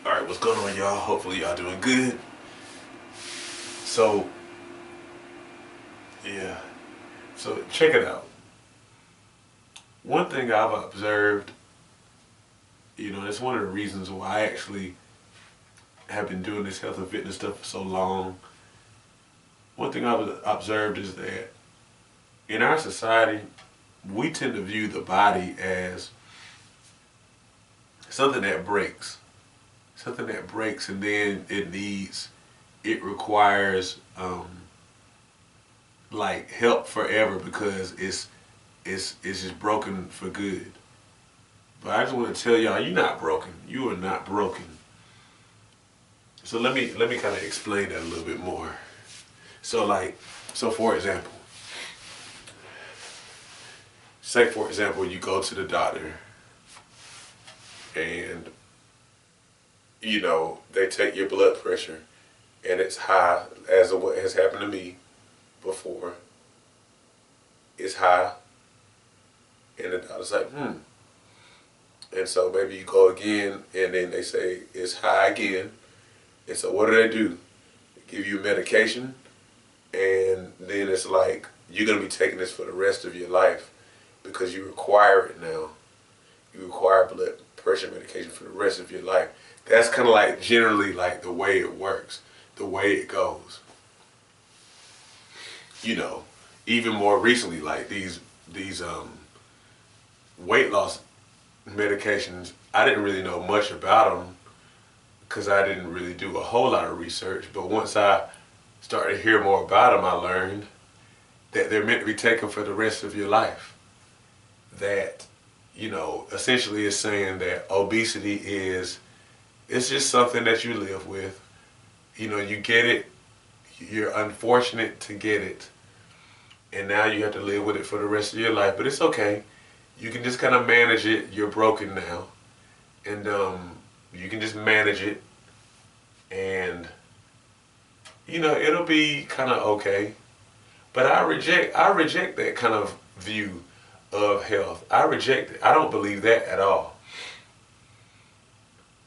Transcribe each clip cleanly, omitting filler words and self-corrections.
Alright, what's going on, y'all? Hopefully y'all doing good. So, yeah. So, check it out. One thing I've observed, it's one of the reasons why I actually have been doing this health and fitness stuff for so long. One thing I've observed is that in our society, we tend to view the body as something that breaks. Something that breaks, and then it requires like help forever because it's just broken for good. But I just want to tell y'all, you're not broken. You are not broken. So let me kind of explain that a little bit more. So for example, you go to the doctor and they take your blood pressure and it's high, as of what has happened to me before. It's high, and the doctor's like, And so maybe you go again, and then they say it's high again. And so what do? They give you medication, and then it's like, you're going to be taking this for the rest of your life because you require it now. You require blood pressure medication for the rest of your life. That's kind of like generally like the way it works, the way it goes. Even more recently, like these weight loss medications, I didn't really know much about them because I didn't really do a whole lot of research. But once I started to hear more about them, I learned that they're meant to be taken for the rest of your life. That, essentially is saying that obesity it's just something that you live with. You get it, you're unfortunate to get it, and now you have to live with it for the rest of your life. But it's okay. You can just kind of manage it. You're broken now, and you can just manage it, and it'll be kind of okay. But I reject that kind of view of health. I reject it. I don't believe that at all.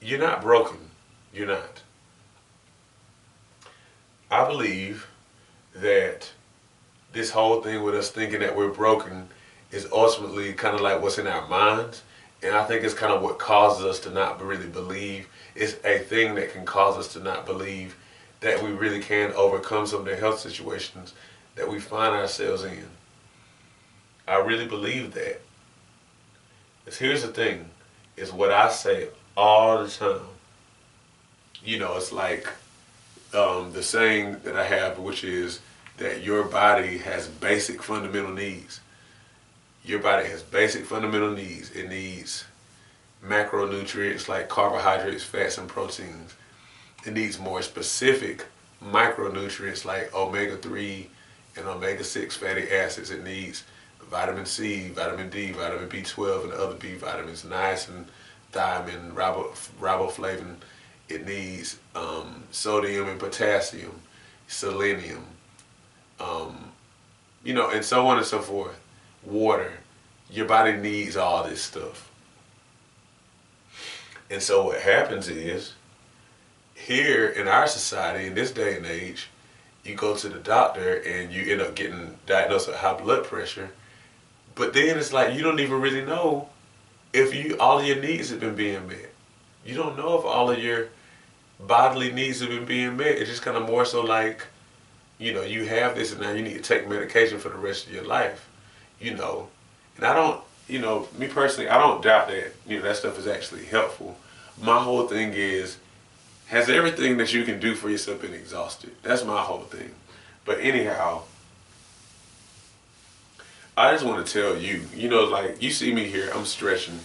You're not broken. You're not. I believe that this whole thing with us thinking that we're broken is ultimately kind of like what's in our minds. And I think it's kind of what causes us to not really believe. It's a thing that can cause us to not believe that we really can overcome some of the health situations that we find ourselves in. I really believe that. Because here's the thing, is what I say all the time. It's like the saying that I have, which is that your body has basic fundamental needs. Your body has basic fundamental needs. It needs macronutrients like carbohydrates, fats, and proteins. It needs more specific micronutrients like omega-3 and omega-6 fatty acids. It needs vitamin C, vitamin D, vitamin B12, and other B vitamins, niacin, thiamine, riboflavin. It needs sodium and potassium, selenium, and so on and so forth. Water. Your body needs all this stuff. And so what happens is, here in our society, in this day and age, you go to the doctor and you end up getting diagnosed with high blood pressure. But then it's like you don't even really know if all of your needs have been being met. You don't know if all of your bodily needs have been being met. It's just kind of more so like, you have this and now you need to take medication for the rest of your life. And I don't, me personally, I don't doubt that, that stuff is actually helpful. My whole thing is, has everything that you can do for yourself been exhausted? That's my whole thing. But anyhow, I just want to tell you, like, you see me here, I'm stretching.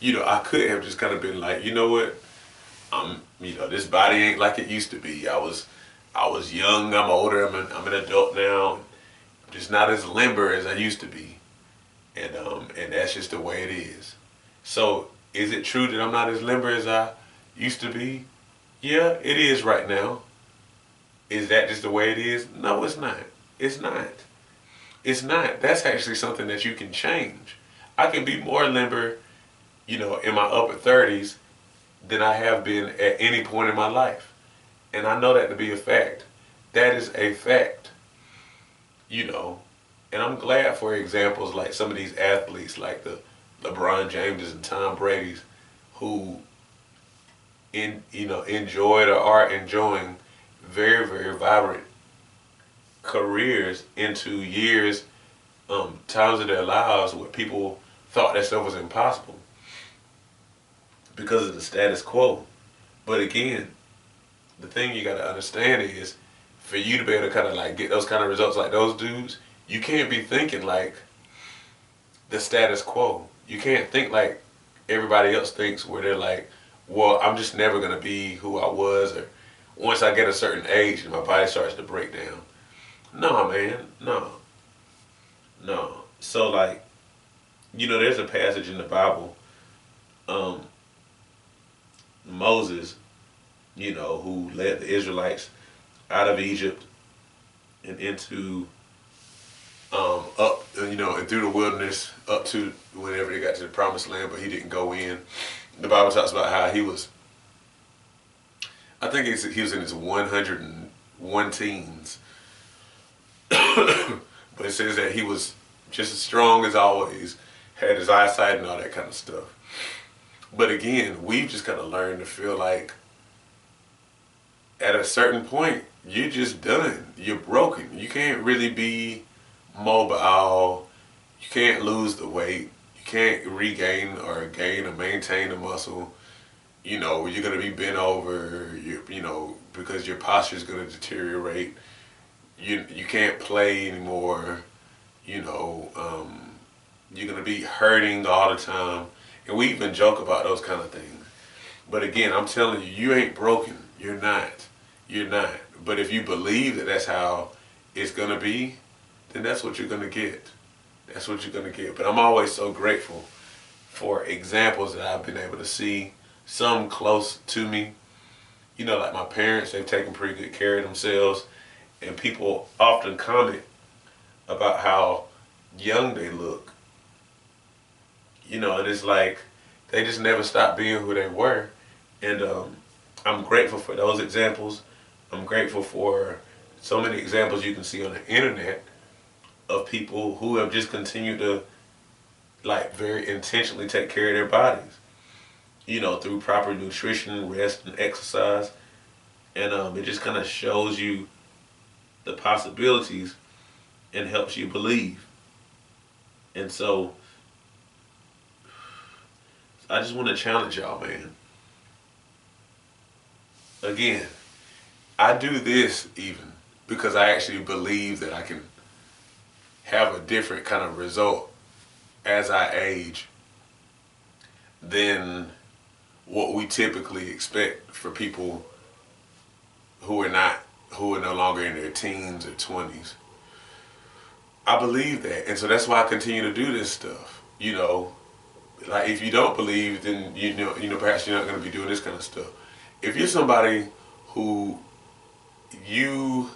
I could have just kind of been like, you know what? This body ain't like it used to be. I was young, I'm older, I'm an adult now. I'm just not as limber as I used to be. And that's just the way it is. So, is it true that I'm not as limber as I used to be? Yeah, it is right now. Is that just the way it is? No, it's not. It's not. It's not. That's actually something that you can change. I can be more limber, in my upper 30s, than I have been at any point in my life. And I know that to be a fact. That is a fact, you know. And I'm glad for examples like some of these athletes, like the LeBron Jameses and Tom Brady's, who enjoyed or are enjoying very, very vibrant careers into years, times of their lives where people thought that stuff was impossible because of the status quo. But again, the thing you got to understand is, for you to be able to kind of like get those kind of results like those dudes, you can't be thinking like the status quo. You can't think like everybody else thinks, where they're like, well, I'm just never going to be who I was, or once I get a certain age and my body starts to break down. No, man, no. No. So, like, there's a passage in the Bible, um, Moses, who led the Israelites out of Egypt and into, up, and through the wilderness up to whenever they got to the promised land, but he didn't go in. The Bible talks about how he was, I think he was in his 101 teens. But it says that he was just as strong as always, had his eyesight and all that kind of stuff. But again, we've just kind of learned to feel like at a certain point, you're just done. You're broken. You can't really be mobile. You can't lose the weight. You can't regain or gain or maintain the muscle. You're going to be bent over, because your posture is going to deteriorate. You can't play anymore. You're going to be hurting all the time. And we even joke about those kind of things. But again, I'm telling you, you ain't broken. You're not. You're not. But if you believe that that's how it's going to be, then that's what you're going to get. That's what you're going to get. But I'm always so grateful for examples that I've been able to see, some close to me. Like my parents, they've taken pretty good care of themselves. And people often comment about how young they look. And it's like they just never stopped being who they were. And I'm grateful for those examples. I'm grateful for so many examples you can see on the internet of people who have just continued to, like, very intentionally take care of their bodies, through proper nutrition, rest, and exercise. And it just kind of shows you the possibilities and helps you believe. And so I just want to challenge y'all, man. Again, I do this even because I actually believe that I can have a different kind of result as I age than what we typically expect for people who are no longer in their teens or 20s. I believe that, and so that's why I continue to do this stuff. Like, if you don't believe, then perhaps you're not going to be doing this kind of stuff. If you're somebody who you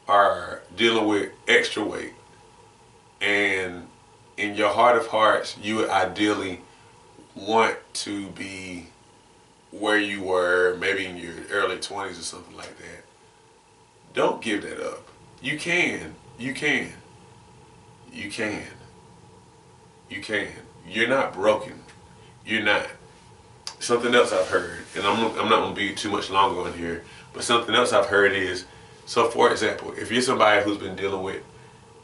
are dealing with extra weight, and in your heart of hearts, you would ideally want to be where you were maybe in your early 20s or something like that, don't give that up. You can. You can. You can. You can. You're not broken. You're not. Something else I've heard, and I'm not going to be too much longer on here, but something else I've heard is, so for example, if you're somebody who's been dealing with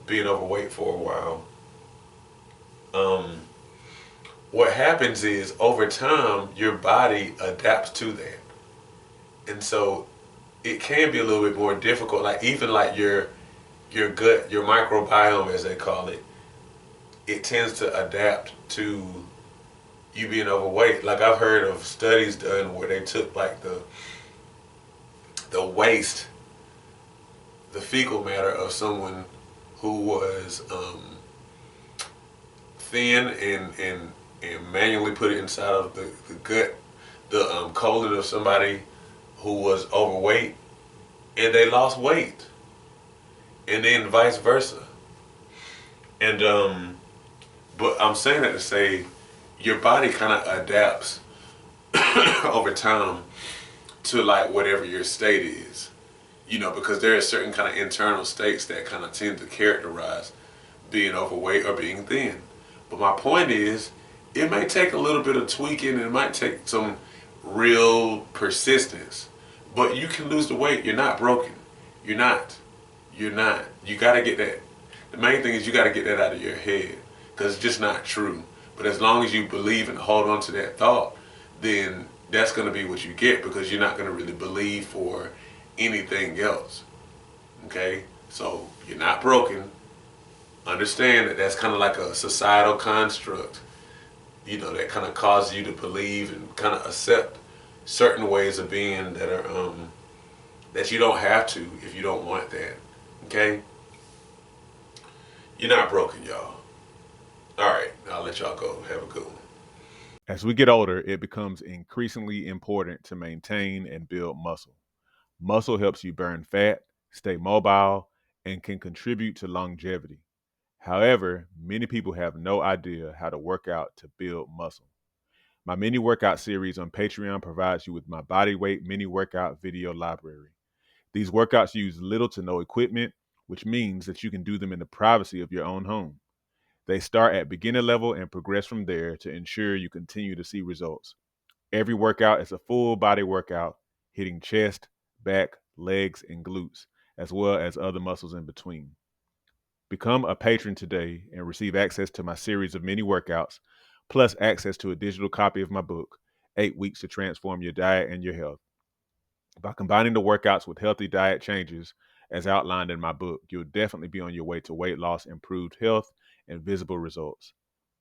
being overweight for a while, what happens is over time your body adapts to that, and so it can be a little bit more difficult. Like even like your gut, your microbiome as they call it, it tends to adapt to you being overweight. Like I've heard of studies done where they took like the waste, the fecal matter of someone who was thin and manually put it inside of the gut, the colon of somebody who was overweight, and they lost weight, and then vice versa. And but I'm saying that to say your body kind of adapts over time to like whatever your state is. Because there are certain kind of internal states that kind of tend to characterize being overweight or being thin. But my point is, it may take a little bit of tweaking and it might take some real persistence. But you can lose the weight. You're not broken. You're not. You're not. You got to get that. The main thing is you got to get that out of your head because it's just not true. But as long as you believe and hold on to that thought, then that's going to be what you get because you're not going to really believe for anything else. Okay? So you're not broken. Understand that that's kind of like a societal construct, that kind of causes you to believe and kind of accept certain ways of being that are that you don't have to if you don't want that. Okay? You're not broken, y'all. All right, I'll let y'all go. Have a good one. As we get older, it becomes increasingly important to maintain and build muscle. Muscle helps you burn fat, stay mobile, and can contribute to longevity. However, many people have no idea how to work out to build muscle. My mini workout series on Patreon provides you with my body weight mini workout video library. These workouts use little to no equipment, which means that you can do them in the privacy of your own home. They start at beginner level and progress from there to ensure you continue to see results. Every workout is a full body workout, hitting chest, back, legs, and glutes, as well as other muscles in between. Become a patron today and receive access to my series of mini workouts, plus access to a digital copy of my book, 8 Weeks to Transform Your Diet and Your Health. By combining the workouts with healthy diet changes, as outlined in my book, you'll definitely be on your way to weight loss, improved health, and visible results.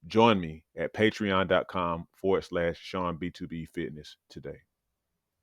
Join me at patreon.com/SeanB2B Fitness today.